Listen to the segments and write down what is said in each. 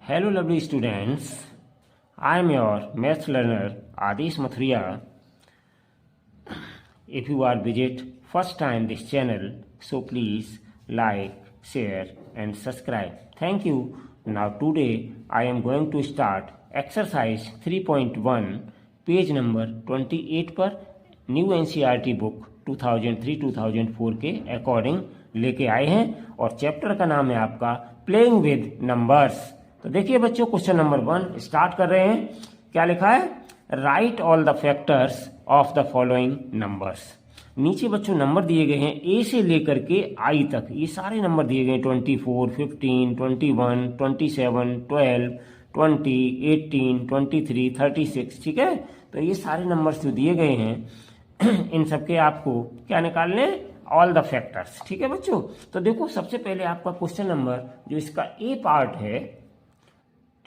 Hello lovely students, I am your maths learner Adish Mathuriya. If you are visit first time this channel, so please like, share and subscribe. Thank you. Now today I am going to start exercise 3.1 page number 28 पर new NCERT book 2003-2004 के according लेके आए हैं और chapter का नाम है आपका प्लेइंग विद नंबर्स। तो देखिए बच्चों, क्वेश्चन नंबर 1 स्टार्ट कर रहे हैं। क्या लिखा है? Right all the factors of the following numbers. नीचे बच्चों नंबर दिए गए हैं ए से लेकर के आई तक, ये सारे नंबर दिए गए हैं 24, 15, 21, 27, 12, 20, 18, 23, 36। ठीक है, तो ये सारे नंबर्स जो दिए गए हैं इन सबके आपको क्या निकालने? All the factors. ठीक है बच्चों, तो देखो सबसे पहले आपका क्वेश्चन नंबर जो इसका ए पार्ट है,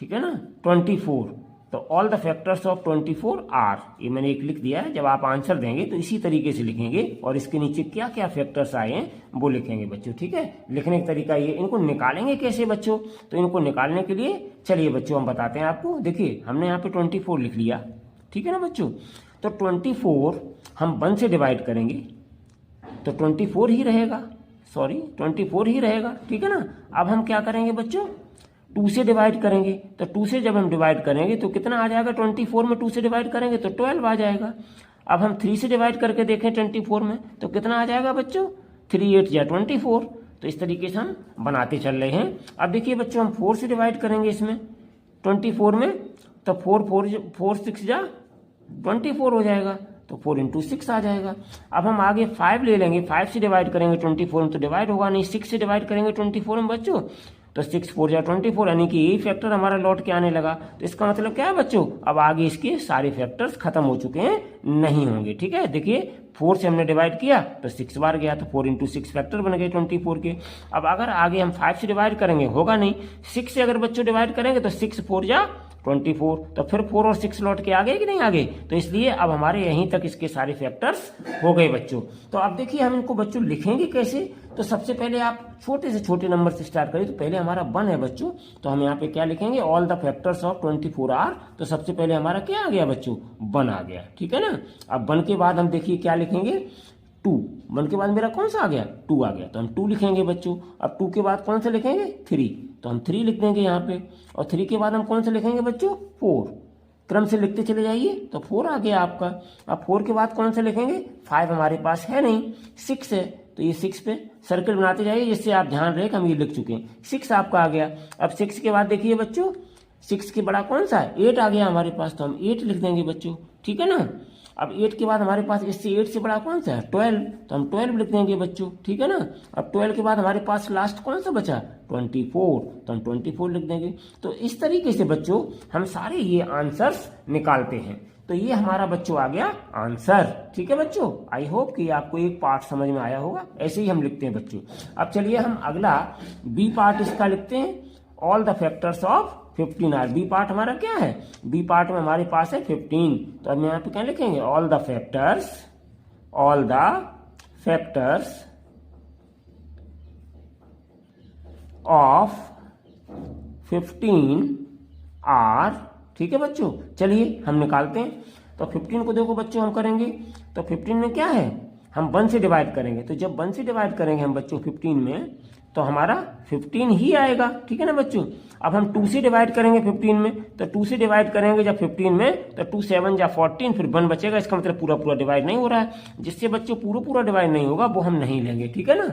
ठीक है ना, 24। तो all the factors of 24 are, ये मैंने एक लिख दिया है। जब आप आंसर देंगे तो इसी तरीके से लिखेंगे और इसके नीचे क्या क्या फैक्टर्स आए हैं वो लिखेंगे बच्चों। ठीक है, लिखने का तरीका ये। इनको निकालेंगे कैसे बच्चों? तो इनको निकालने के लिए चलिए बच्चों हम बताते हैं आपको। देखिए हमने यहाँ पे 24 लिख लिया, ठीक है ना बच्चों। तो 24 हम 1 से डिवाइड करेंगे तो 24 ही रहेगा, 24 ही रहेगा। ठीक है ना। अब हम क्या करेंगे बच्चों? 2 से डिवाइड करेंगे। तो 2 से जब हम डिवाइड करेंगे तो कितना आ जाएगा? 24 में 2 से डिवाइड करेंगे तो 12 आ जाएगा। अब हम 3 से डिवाइड करके देखें 24 में तो कितना आ जाएगा बच्चों? 3 8 या 24। तो इस तरीके से हम बनाते चल रहे हैं। अब देखिए बच्चों, हम 4 से डिवाइड करेंगे इसमें 24 में तो 4 6 जा 24 हो जाएगा, तो 4 इंटू 6 आ जाएगा। अब हम आगे 5 ले लेंगे, 5 से डिवाइड करेंगे 24 में तो डिवाइड होगा नहीं। 6 से डिवाइड करेंगे 24 में बच्चों तो 6 4 या 24, यानी कि यही फैक्टर हमारा लौट के आने लगा। तो इसका मतलब क्या है बच्चों? अब आगे इसके सारे फैक्टर्स खत्म हो चुके हैं, नहीं होंगे। ठीक है, देखिए 4 से हमने डिवाइड किया तो 6 बार गया तो 4 इंटू 6 फैक्टर बन गए 24 के। अब अगर आगे हम 5 से डिवाइड करेंगे होगा नहीं। 6 से अगर बच्चों डिवाइड करेंगे तो 6 4 या 24, तो फिर 4 और 6 लौट के आ गए कि नहीं आ गए? तो इसलिए अब हमारे यहीं तक इसके सारे फैक्टर्स हो गए बच्चों। तो अब देखिए हम इनको बच्चों लिखेंगे कैसे? तो सबसे पहले आप छोटे से छोटे नंबर से स्टार्ट करिए। तो पहले हमारा 1 है बच्चों, तो हम यहाँ पे क्या लिखेंगे? All the factors of 24 are. तो सबसे पहले हमारा क्या आ गया बच्चों? 1 आ गया। ठीक है ना। अब 1 के बाद हम देखिए क्या लिखेंगे? 2। 1 के बाद मेरा कौन सा आ गया? 2 आ गया, तो हम 2 लिखेंगे बच्चों। अब 2 के बाद कौन सा लिखेंगे? 3, तो हम 3 लिख देंगे यहाँ पे। और 3 के बाद हम कौन सा लिखेंगे बच्चों? 4। क्रम से लिखते चले जाइए तो 4 आ गया आपका। अब 4 के बाद कौन सा लिखेंगे? 5 हमारे पास है नहीं, 6 है, तो ये 6 पे सर्कल बनाते जाइए जिससे आप ध्यान रहे हम ये लिख चुके हैं। 6 आपका आ गया। अब 6 के बाद देखिए बच्चों 6 के बड़ा कौन सा है? 8 आ गया हमारे पास, तो हम 8 लिख देंगे बच्चों। ठीक है ना। अब 8 के बाद हमारे पास इससे 8 से बड़ा कौन सा है? 12, तो हम 12 लिख देंगे बच्चों। ठीक है ना। अब 12 के बाद हमारे पास लास्ट कौन सा बचा? 24, तो हम 24 लिख देंगे। तो इस तरीके से बच्चों हम सारे ये आंसर्स निकालते हैं। तो ये हमारा बच्चों आ गया आंसर। ठीक है बच्चों, आई होप कि आपको एक पार्ट समझ में आया होगा। ऐसे ही हम लिखते हैं बच्चों। अब चलिए हम अगला बी पार्ट इसका लिखते हैं, all the factors of 15 are. B part हमारा क्या है? बी पार्ट में हमारे पास है 15। तो अब यहाँ पे क्या लिखेंगे? All the factors of 15 are. ठीक है बच्चों, चलिए हम निकालते हैं। तो 15 को देखो बच्चों हम करेंगे तो 15 में क्या है? हम 1 से डिवाइड करेंगे। तो जब 1 से डिवाइड करेंगे हम बच्चों 15 में तो हमारा 15 ही आएगा। ठीक है ना बच्चों। अब हम 2 से डिवाइड करेंगे 15 में, तो 2 से डिवाइड करेंगे जब 15 में तो 2 7 या 14, फिर 1 बचेगा। इसका मतलब पूरा पूरा डिवाइड नहीं हो रहा है। जिससे बच्चों पूरा पूरा डिवाइड नहीं होगा वो हम नहीं लेंगे। ठीक है ना,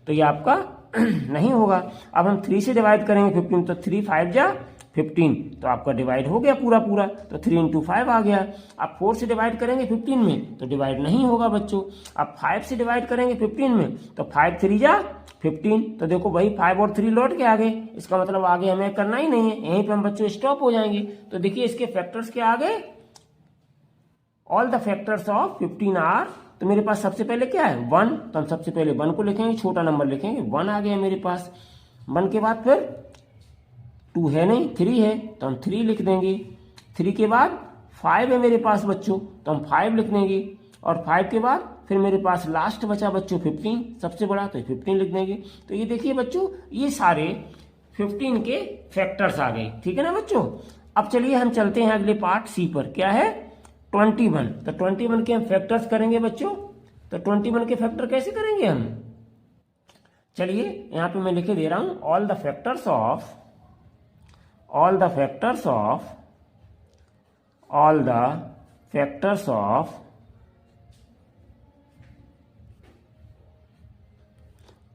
तो ये आपका नहीं होगा। अब हम 3 से डिवाइड करेंगे 15, तो 3 5 जा 15, तो आपका डिवाइड हो गया पूरा पूरा, तो 3 इंटू 5 आ गया। अब 4 से डिवाइड करेंगे 15 में तो डिवाइड नहीं होगा बच्चों। अब 5 से डिवाइड करेंगे 15 में तो 5 3 जा 15, तो देखो भाई 5 और 3 लौट के आ गए। इसका मतलब आगे हमें करना ही नहीं है, यहीं पे हम बच्चों स्टॉप हो जाएंगे। तो देखिए इसके फैक्टर्स के आगे all the factors of 15 are. तो मेरे पास सबसे पहले क्या है? 1, तो हम सबसे पहले 1 को लिखेंगे, छोटा नंबर लिखेंगे। 1 आ गया मेरे पास। 1 के बाद फिर 2 है नहीं, 3 है, तो हम 3 लिख देंगे। 3 के बाद 5 है मेरे पास बच्चों, तो हम 5 लिख देंगे। और 5 के बाद फिर मेरे पास लास्ट बचा बच्चों 15, सबसे बड़ा, तो 15 लिख देंगे। तो ये देखिए बच्चों, ये सारे 15 के फैक्टर्स आ गए, ठीक है ना बच्चों। अब चलिए हम चलते हैं अगले पार्ट सी पर, क्या है 21। तो 21 के हम फैक्टर्स करेंगे बच्चों। तो 21 के फैक्टर कैसे करेंगे हम, चलिए यहां पे मैं लिखे दे रहा हूं all the factors of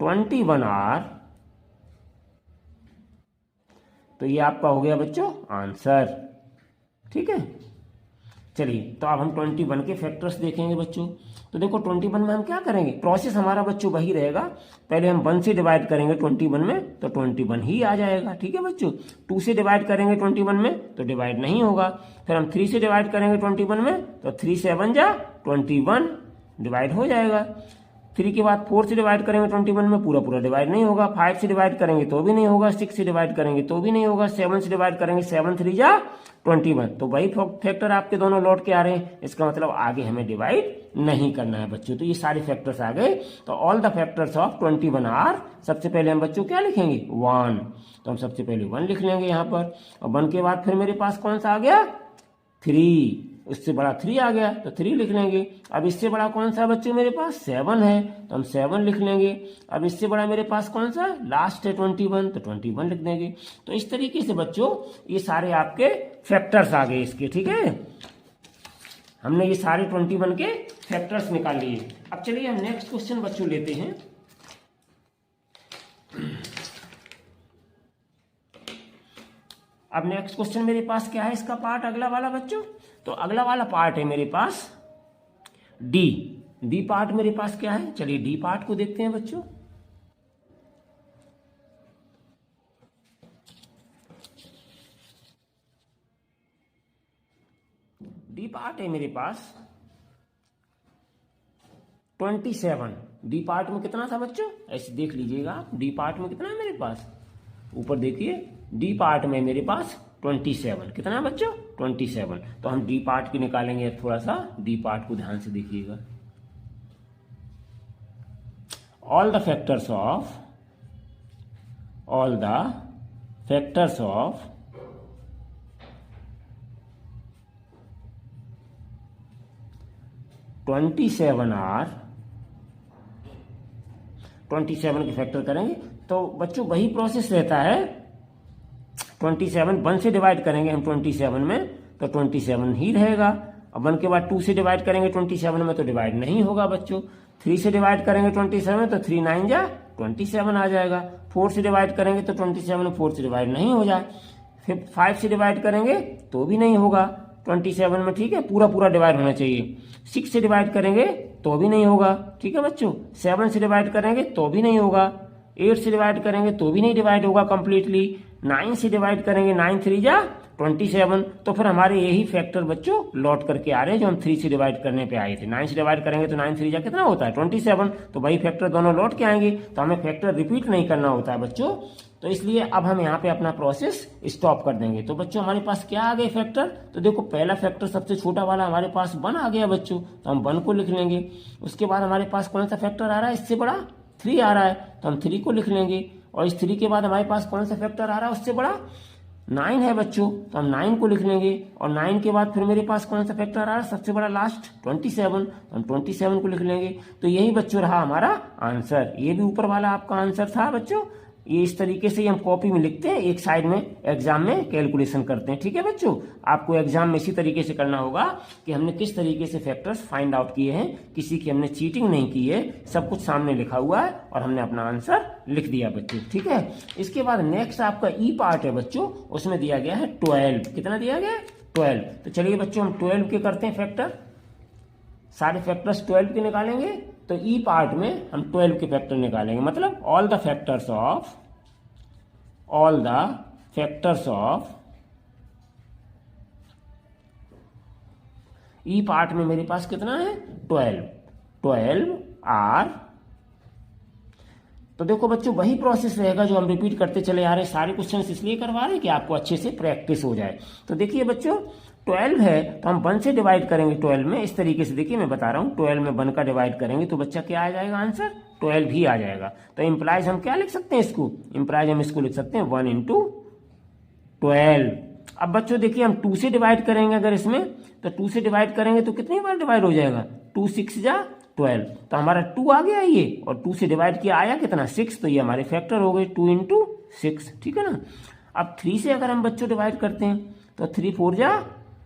21 are. तो ये आपका हो गया बच्चों आंसर, ठीक है। चलिए तो अब हम 21 के फैक्टर्स देखेंगे बच्चों। तो देखो 21 में हम क्या करेंगे, प्रोसेस हमारा बच्चों वही रहेगा। पहले हम 1 से डिवाइड करेंगे 21 में, तो 21 ही आ जाएगा, ठीक है बच्चों। 2 से डिवाइड करेंगे 21 में तो डिवाइड नहीं होगा। फिर हम 3 से डिवाइड करेंगे 21 में, तो 3 7 जा 21 डिवाइड हो जाएगा। 3 के बाद 4 से डिवाइड करेंगे 21 में, पूरा पूरा डिवाइड नहीं होगा। 5 से डिवाइड करेंगे तो भी नहीं होगा। 6 से डिवाइड करेंगे तो भी नहीं होगा। 7 से डिवाइड करेंगे 7 3 जा 21। तो वही फैक्टर आपके दोनों लौट के आ रहे हैं, इसका मतलब आगे हमें डिवाइड नहीं करना है बच्चों। तो ये सारे फैक्टर्स आ गए। तो all the factors of 21 are, सबसे पहले हम बच्चों क्या लिखेंगे 1। तो हम सबसे पहले 1 लिख लेंगे यहाँ पर। और 1 के बाद फिर मेरे पास कौन सा आ गया 3, उससे बड़ा 3 आ गया तो 3 लिख लेंगे। अब इससे बड़ा कौन सा बच्चों मेरे पास 7 है, तो हम 7 लिख लेंगे। अब इससे बड़ा मेरे पास कौन सा लास्ट है 21, तो 21 लिख देंगे। तो इस तरीके से बच्चों ये सारे आपके फैक्टर्स आ गए इसके, ठीक है। हमने ये सारे 21 के फैक्टर्स निकाल लिए। अब चलिए हम नेक्स्ट क्वेश्चन बच्चों लेते हैं। अब नेक्स्ट क्वेश्चन मेरे पास क्या है, इसका पार्ट अगला वाला बच्चों। तो अगला वाला पार्ट है मेरे पास डी पार्ट मेरे पास क्या है, चलिए डी पार्ट को देखते हैं बच्चों। डी पार्ट है मेरे पास 27। डी पार्ट में कितना था बच्चों, ऐसे देख लीजिएगा आप। डी पार्ट में कितना है मेरे पास, ऊपर देखिए डी पार्ट में मेरे पास 27। कितना है बच्चों 27। तो हम डी पार्ट की निकालेंगे। थोड़ा सा डी पार्ट को ध्यान से देखिएगा। All the factors of 27 are 27 के फैक्टर करेंगे। तो बच्चों वही प्रोसेस रहता है। 27 1 से डिवाइड करेंगे हम 27 में, तो 27 ही रहेगा। अब 1 के बाद 2 से डिवाइड करेंगे 27 में, तो डिवाइड नहीं होगा बच्चों। 3 से डिवाइड करेंगे 27, तो 3 9 जा 27 आ जाएगा। 4 से डिवाइड करेंगे तो 27, 4 से डिवाइड नहीं हो जाए। फिर 5 से डिवाइड करेंगे तो भी नहीं होगा 27 में, ठीक है, पूरा पूरा डिवाइड होना चाहिए। 6 से डिवाइड करेंगे तो भी नहीं होगा, ठीक है बच्चों। 7 से डिवाइड करेंगे तो भी नहीं होगा। 8 से डिवाइड करेंगे तो भी नहीं डिवाइड होगा कंप्लीटली। 9 से डिवाइड करेंगे 9 3 जा 27। तो फिर हमारे यही फैक्टर बच्चों लौट करके आ रहे हैं जो हम 3 से डिवाइड करने पे आए थे। 9 से डिवाइड करेंगे तो 9 3 जा कितना होता है 27। तो वही फैक्टर दोनों लौट के आएंगे। तो हमें फैक्टर रिपीट नहीं करना होता है बच्चों। तो इसलिए अब हम यहाँ पे अपना प्रोसेस स्टॉप कर देंगे। तो बच्चों हमारे पास क्या आ गए फैक्टर, तो देखो पहला फैक्टर सबसे छोटा वाला हमारे पास 1 आ गया बच्चों, तो हम 1 को लिख लेंगे। उसके बाद हमारे पास कौन सा फैक्टर आ रहा है, इससे बड़ा 3 आ रहा है, तो हम 3 को लिख लेंगे। और इस 3 के बाद हमारे पास कौन सा फैक्टर आ रहा है उससे बड़ा 9 है बच्चों, तो हम 9 को लिख लेंगे। और 9 के बाद फिर मेरे पास कौन सा फैक्टर आ रहा है सबसे बड़ा लास्ट 27, तो हम 27 को लिख लेंगे। तो यही बच्चों रहा हमारा आंसर। ये भी ऊपर वाला आपका आंसर था बच्चों। ये इस तरीके से हम कॉपी में लिखते हैं, एक साइड में एग्जाम में कैलकुलेशन करते हैं, ठीक है बच्चों। आपको एग्जाम में इसी तरीके से करना होगा कि हमने किस तरीके से फैक्टर्स फाइंड आउट किए हैं। किसी की हमने चीटिंग नहीं की है, सब कुछ सामने लिखा हुआ है और हमने अपना आंसर लिख दिया बच्चों, ठीक है। इसके बाद नेक्स्ट आपका ई पार्ट है बच्चों, उसमें दिया गया है 12। कितना दिया गया है 12। तो चलिए बच्चों हम 12 के करते हैं फैक्टर। सारे फैक्टर्स 12 के निकालेंगे। तो ई पार्ट में हम 12 के फैक्टर निकालेंगे, मतलब all the factors of E part में मेरे पास कितना है 12 आर। तो देखो बच्चों वही प्रोसेस रहेगा जो हम रिपीट करते चले आ रहे हैं। सारे क्वेश्चंस इसलिए करवा रहे हैं कि आपको अच्छे से प्रैक्टिस हो जाए। तो देखिए बच्चों 12 है तो हम 1 से डिवाइड करेंगे 12 में। इस तरीके से देखिए मैं बता रहा हूं, 12 में 1 का डिवाइड करेंगे तो बच्चा क्या आ जाएगा आंसर 12 ही आ जाएगा। तो इम्प्लाइज हम क्या लिख सकते हैं इसको, इम्प्लाइज हम इसको लिख सकते हैं 1 इंटू 12। अब बच्चों देखिए हम 2 से डिवाइड करेंगे, अगर इसमें तो 2 से डिवाइड करेंगे तो कितनी बार डिवाइड हो जाएगा, 2 6 जा 12, तो हमारा 2 आ गया ये, और 2 से डिवाइड किया आया कितना 6, तो ये हमारे फैक्टर हो गए 2 इंटू 6, ठीक है ना। अब 3 से अगर हम बच्चों डिवाइड करते हैं तो 3 4 जा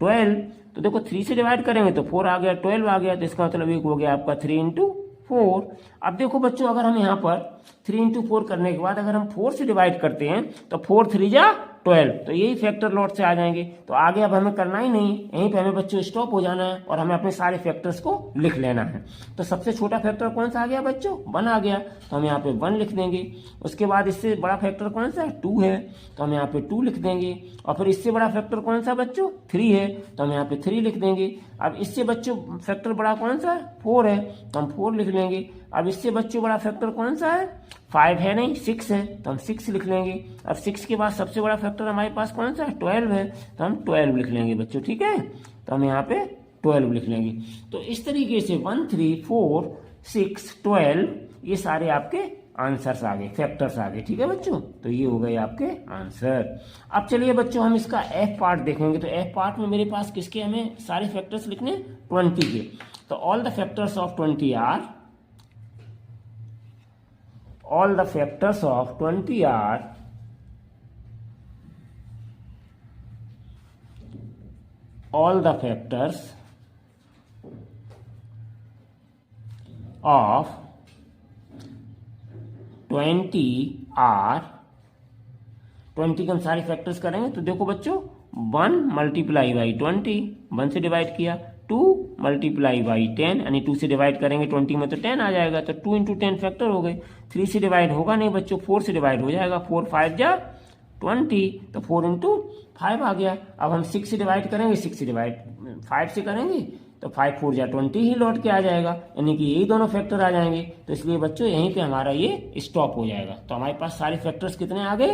12, तो देखो 3 से डिवाइड करेंगे तो 4 आ गया, 12 आ गया, तो इसका मतलब एक हो गया आपका 3 इंटू 4। अब देखो बच्चों अगर हम यहाँ पर 3 इंटू 4 करने के बाद अगर हम 4 से डिवाइड करते हैं तो 4 3 जा 12, तो यही फैक्टर लॉट से आ जाएंगे। तो आगे अब हमें करना ही नहीं, यहीं पे हमें बच्चों स्टॉप हो जाना है और हमें अपने सारे फैक्टर्स को लिख लेना है। तो सबसे छोटा फैक्टर कौन सा आ गया बच्चों, 1 आ गया, तो हम यहाँ पे 1 लिख देंगे। उसके बाद इससे बड़ा फैक्टर कौन सा है, 2 है, तो हम यहाँ पे 2 लिख देंगे। और फिर इससे बड़ा फैक्टर कौन सा बच्चों, 3 है, तो हम यहाँ पे 3 लिख देंगे। अब इससे बच्चों फैक्टर बड़ा कौन सा है, 4 है, तो हम 4 लिख लेंगे। अब इससे बच्चों बड़ा फैक्टर कौन सा है, 5 है नहीं 6 है, तो हम 6 लिख लेंगे। अब 6 के बाद सबसे बड़ा फैक्टर हमारे पास कौन सा है, 12 है, तो हम 12 लिख लेंगे बच्चों, ठीक है। तो हम यहाँ पे 12 लिख लेंगे। तो इस तरीके से 1 3 4 6 12 ये सारे आपके आंसर्स आ गए, फैक्टर्स आ गए, ठीक है बच्चों। तो ये हो गए आपके आंसर। अब चलिए बच्चों हम इसका एफ पार्ट देखेंगे। तो एफ पार्ट में मेरे पास किसके हमें सारे फैक्टर्स लिखने, 20 के। तो all the factors of 20 are, all the factors of 20 are all the factors of 20 are 20 के हम सारे फैक्टर्स करेंगे। तो देखो बच्चों 1 मल्टीप्लाई बाई 20, 1 से डिवाइड किया, 2 मल्टीप्लाई बाई 10, यानी 2 से डिवाइड करेंगे 20 में तो 10 आ जाएगा, तो 2 इंटू 10 फैक्टर हो गए। 3 से डिवाइड होगा नहीं बच्चों, 4 से डिवाइड हो जाएगा, 4 5 जा 20, तो 4 इंटू 5 आ गया। अब हम 6 से डिवाइड करेंगे, 6 से डिवाइड 5 से करेंगे तो 5 4 जा 20 ही लौट के आ जाएगा, यानी कि यही दोनों फैक्टर आ जाएंगे। तो इसलिए बच्चों यहीं पे हमारा ये स्टॉप हो जाएगा। तो हमारे पास सारे फैक्टर्स कितने आ गए,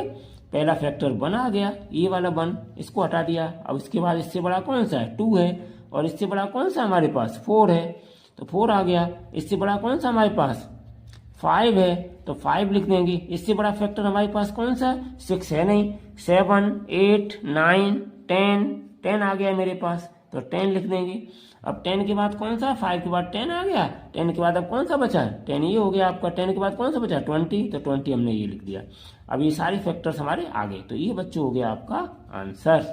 पहला फैक्टर 1 आ गया, ये वाला 1, इसको हटा दिया। अब इसके बाद इससे बड़ा कौन सा है, 2 है, और इससे बड़ा कौन सा हमारे पास 4 है, तो 4 आ गया। इससे बड़ा कौन सा हमारे पास 5 है, तो 5 लिख देंगे। इससे बड़ा फैक्टर हमारे पास कौन सा, 6 है नहीं, 7 8 9 10, 10 आ गया मेरे पास, तो 10 लिख देंगे। अब 10 के बाद कौन सा, 5 के बाद 10 आ गया, 10 के बाद अब कौन सा बचा, 10 ये हो गया आपका। 10 के बाद कौन सा बचा, 20, तो 20 हमने ये लिख दिया। अब ये सारे फैक्टर्स हमारे आ गए, तो ये बच्चों हो गया आपका आंसर।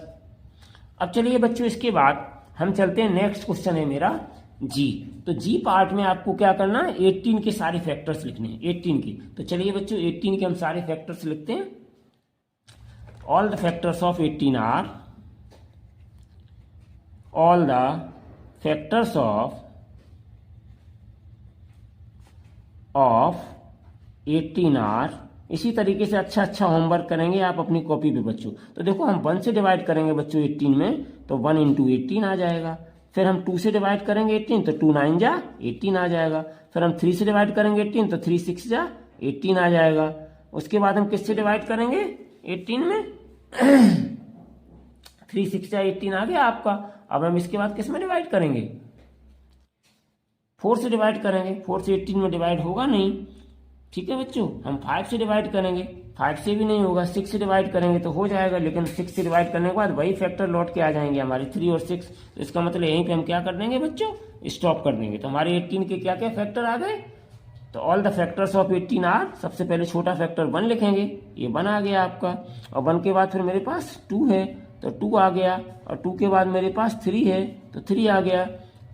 अब चलिए बच्चों इसके बाद हम चलते हैं, नेक्स्ट क्वेश्चन है मेरा जी। तो जी पार्ट में आपको क्या करना है, 18 के सारे फैक्टर्स लिखने हैं, 18 के। तो चलिए बच्चों 18 के हम सारे फैक्टर्स लिखते हैं। All the factors of 18 are, all the factors of 18 are. इसी तरीके से अच्छा अच्छा होमवर्क करेंगे आप अपनी कॉपी पे बच्चों। तो देखो हम 1 से डिवाइड करेंगे बच्चों 18 में, तो 1 इंटू 18 आ जाएगा। फिर हम 2 से डिवाइड करेंगे 18, तो 2 9 जा 18 आ जाएगा। फिर हम 3 से डिवाइड करेंगे 18, तो 3 6 जा 18 आ जाएगा। उसके बाद हम किससे डिवाइड करेंगे 18 में 3 6 जा 18 आ गया आपका। अब हम इसके बाद किस में डिवाइड करेंगे, 4 से डिवाइड करेंगे। 4 से 18 में डिवाइड होगा नहीं, ठीक है बच्चों। हम 5 से डिवाइड करेंगे, 5 से भी नहीं होगा। 6 से डिवाइड करेंगे तो हो जाएगा, लेकिन 6 से डिवाइड करने के बाद वही फैक्टर लौट के आ जाएंगे हमारे 3 और 6। तो इसका मतलब यहीं पे हम क्या कर देंगे बच्चों, स्टॉप कर देंगे। तो हमारे 18 के क्या क्या फैक्टर आ गए, तो all the factors of 18 are. सबसे पहले छोटा फैक्टर 1 लिखेंगे, ये 1 आ गया आपका। और 1 के बाद फिर मेरे पास 2 है, तो 2 आ गया। और 2 के बाद मेरे पास 3 है, तो 3 आ गया।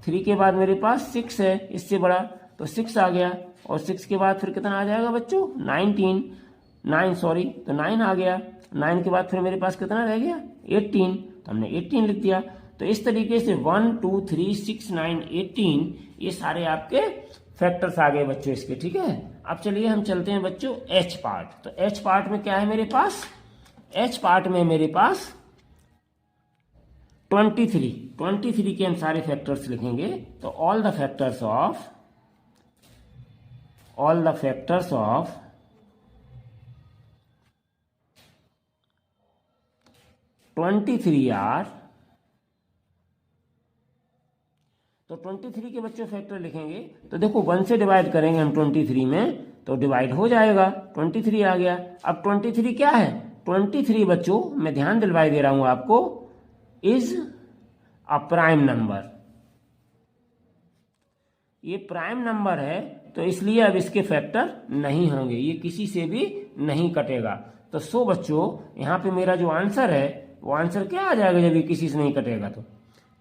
3 के बाद मेरे पास 6 है, इससे बड़ा, तो 6 आ गया। और 6 के बाद फिर कितना आ जाएगा बच्चों, 9 सॉरी, तो 9 आ गया। 9 के बाद फिर मेरे पास कितना रह गया, 18, तो हमने 18 लिख दिया। तो इस तरीके से 1 2 3 6 9 18 ये सारे आपके फैक्टर्स आ गए बच्चों इसके, ठीक है। अब चलिए हम चलते हैं बच्चों एच पार्ट। तो एच पार्ट में क्या है मेरे पास, एच पार्ट में मेरे पास 23 के हम सारे फैक्टर्स लिखेंगे। तो all the factors of 23 are. तो 23 के बच्चों फैक्टर लिखेंगे तो देखो 1 से डिवाइड करेंगे हम 23 में तो डिवाइड हो जाएगा, 23 आ गया। अब 23 क्या है? 23 बच्चों मैं ध्यान दिलवाई दे रहा हूं आपको, इज अ प्राइम नंबर। ये प्राइम नंबर है तो इसलिए अब इसके फैक्टर नहीं होंगे, ये किसी से भी नहीं कटेगा। तो सो बच्चों यहाँ पे मेरा जो आंसर है वो आंसर क्या आ जाएगा जब ये किसी से नहीं कटेगा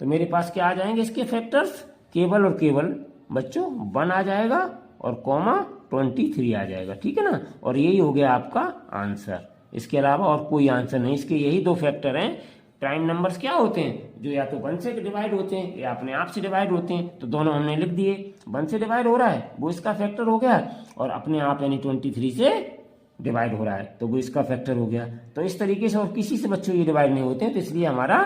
तो मेरे पास क्या आ जाएंगे इसके फैक्टर्स? केवल और केवल बच्चों 1 आ जाएगा और कॉमा 23 आ जाएगा, ठीक है ना। और यही हो गया आपका आंसर, इसके अलावा और कोई आंसर नहीं। इसके यही 2 फैक्टर हैं। प्राइम नंबर्स क्या होते हैं? जो या तो 1 से डिवाइड होते हैं या अपने आप से डिवाइड होते हैं। तो दोनों हमने लिख दिए। 1 से डिवाइड हो रहा है वो इसका फैक्टर हो गया, और अपने आप यानी 23 से डिवाइड हो रहा है तो वो इसका फैक्टर हो गया। तो इस तरीके से और किसी से बच्चों ये डिवाइड नहीं होते हैं, तो इसलिए हमारा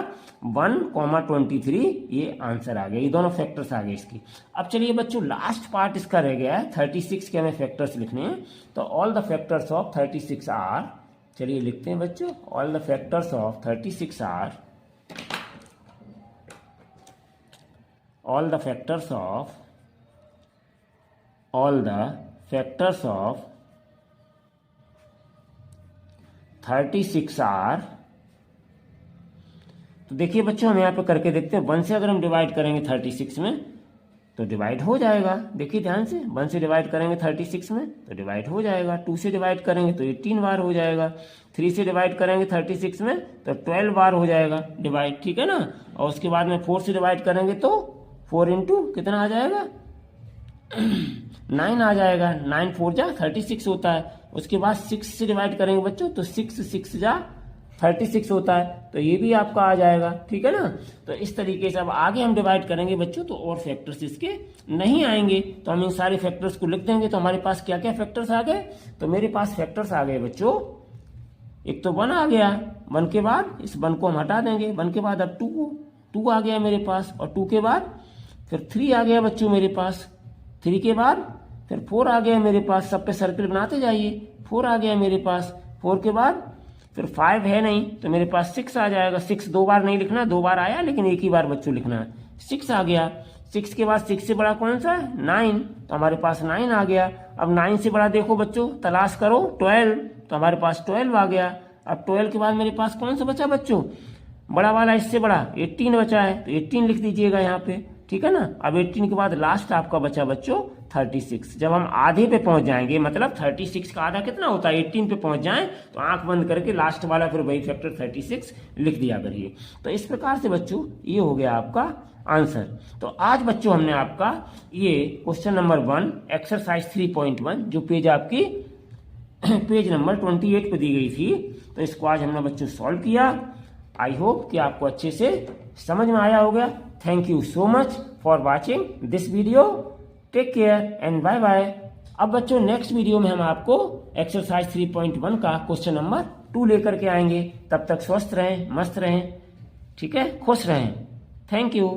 1,23 ये आंसर आ गया। ये दोनों फैक्टर्स आ गए इसकी। अब चलिए बच्चों लास्ट पार्ट इसका रह गया है, 36 के हमें फैक्टर्स लिखने हैं। तो all the factors of 36 are, चलिए लिखते हैं बच्चों, all the factors of 36 are, all the factors of 36 are. तो देखिए बच्चों हम यहाँ पे करके देखते हैं। 1 से अगर हम डिवाइड करेंगे 36 में तो डिवाइड हो जाएगा। देखिए ध्यान से, 1 से डिवाइड करेंगे 36 में तो डिवाइड हो जाएगा। 2 से डिवाइड करेंगे तो 18 बार हो जाएगा। 3 से डिवाइड करेंगे 36 में तो 12 बार हो जाएगा डिवाइड, ठीक है ना। और उसके बाद में 4 से डिवाइड करेंगे तो 4 इंटू कितना आ जाएगा 9 आ जाएगा। 9 4 जा 36 होता है। उसके बाद 6 से डिवाइड करेंगे बच्चों तो 6 जा 36 होता है, तो ये भी आपका आ जाएगा, ठीक है ना। तो इस तरीके से अब आगे हम डिवाइड करेंगे बच्चों तो और फैक्टर्स इसके नहीं आएंगे। तो हम इन सारे फैक्टर्स को लिख देंगे। तो हमारे पास क्या क्या फैक्टर्स आ गए? तो मेरे पास फैक्टर्स आ गए बच्चों, एक तो 1 आ गया, 1 के बाद इस 1 को हम हटा देंगे, 1 के बाद अब 2 आ गया मेरे पास, और 2 के बाद फिर 3 आ गया बच्चों मेरे पास, 3 के बाद फिर 4 आ गया मेरे पास। सब पे सर्कल बनाते जाइए। 4 आ गया मेरे पास, 4 के बाद फिर 5 है नहीं तो मेरे पास 6 आ जाएगा। 6 2 बार नहीं लिखना, 2 बार आया लेकिन एक ही बार बच्चों लिखना है। 6 आ गया। 6 के बाद 6 से बड़ा कौन सा है? 9, तो हमारे पास 9 आ गया। अब 9 से बड़ा देखो बच्चों, तलाश करो, 12, तो हमारे पास 12 आ गया। अब 12 के बाद मेरे पास कौन सा बचा बच्चों? बड़ा वाला, इससे बड़ा 18 बचा है, तो 18 लिख दीजिएगा यहाँ पे, ठीक है ना। अब 18 के बाद लास्ट आपका बचा बच्चों 36। जब हम आधे पे पहुंच जाएंगे, मतलब 36 का आधा कितना होता है? 18 पे पहुंच जाएं तो आंख बंद करके लास्ट वाला फिर वही फैक्टर 36 लिख दिया करिए। तो इस प्रकार से बच्चों ये हो गया आपका आंसर। तो आज बच्चों हमने आपका ये क्वेश्चन नंबर 1 एक्सरसाइज 3.1 जो पेज आपकी पेज नंबर 28 पे दी गई थी, तो इसको आज हमने बच्चों सॉल्व किया। आई होप कि आपको अच्छे से समझ में आया होगा। Thank you so much for watching this video. Take care and bye bye. अब बच्चों नेक्स्ट वीडियो में हम आपको एक्सरसाइज 3.1 का क्वेश्चन नंबर 2 लेकर के आएंगे। तब तक स्वस्थ रहें, मस्त रहें, ठीक है, खुश रहें। Thank you.